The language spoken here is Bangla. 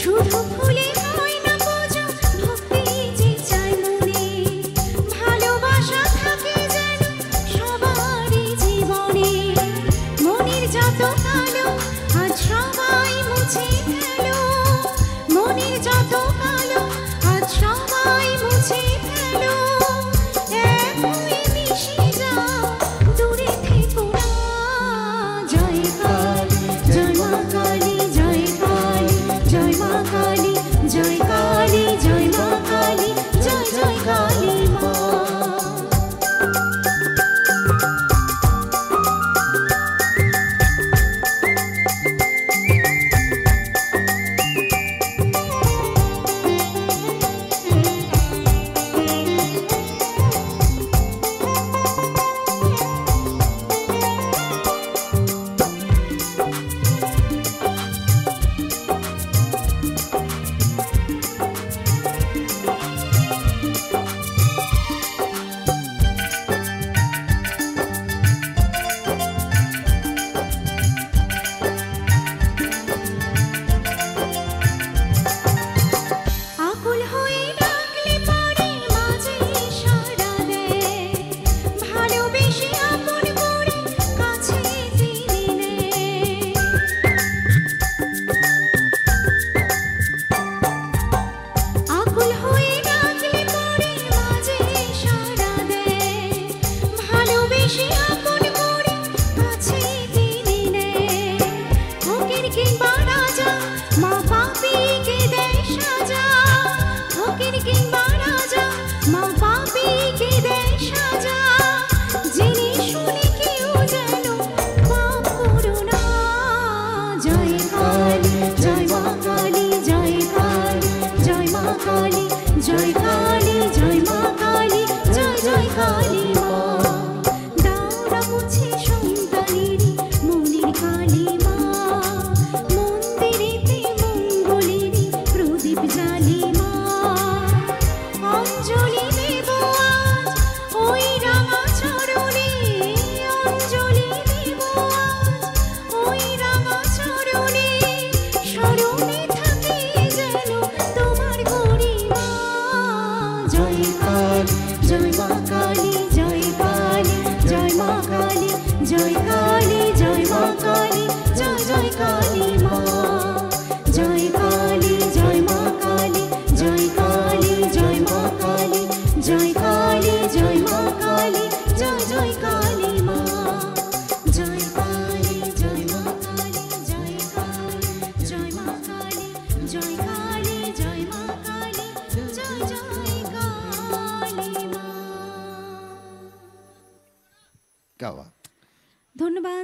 শুধু ফুলে হয় না পুজো, ভক্তি যে চাই মনে, ভালোবাসা থাকে যেন সবারই জীবনে। মনের যত কালো আজ সবাই মুছে ফেলো, মনের যত কালো আজ সবাই মুছে ফেলো। এক হয়ে মিশে যাও, দূরে থেকো না। জয় কালী, জয় মা কালী, জয় কালী, জয় মা কালী, জয় কালী, জয় মা কালী, জয় জয় কালী মা। আকুল হয়ে ডাকলে পরে মাঝে সাড়া দেয়, ভালোবেসে আপন করে কাছে টেনে নেয়। আকুল হয়ে ডাকলে পরে মাঝে সাড়া দেয়, ভালোবেসে আপন করে কাছে টেনে নেয়। ফকির কিংবা রাজা মা পাপীকে দেয় সাজা, ফকির কিংবা রাজা মা পাপীকে দেয় সাজা। জেনে শুনে কেউ যেন পাপ করো না। জয় কালী, জয় মা কালী, জয় কালী, জয় মা কালী, জয় কালী, জয় মা কালী, জয় জয় কালী মা। দাও না মুছে সন্তানেরই মনের কালী মা, মন্দিরেতে মঙ্গলেরই প্রদীপ জ্বালি মা। অঞ্জলি দেব আজ ওই রাঙা চরণে, অঞ্জলি দেব আজ ওই রাঙা চরণে। স্মরণে থাকে যেন তোমার গরিমা। জয় কালী, জয় মা কালী, জয় কালী, জয় মা কালী, জয় কালী, জয় মা কালী, জয় জয় কালী মা। জয় কালী, জয় মা কালী, জয় কালী, জয় মা কালী, জয় কালী, জয় মা কালী, জয় জয় কালী মা। জয় কালী, জয় মা কালী, জয় কালী, জয় মা কালী, জয় কালী, জয় মা কালী, জয় জয় কালী মা। क्या बात। ধন্যবাদ।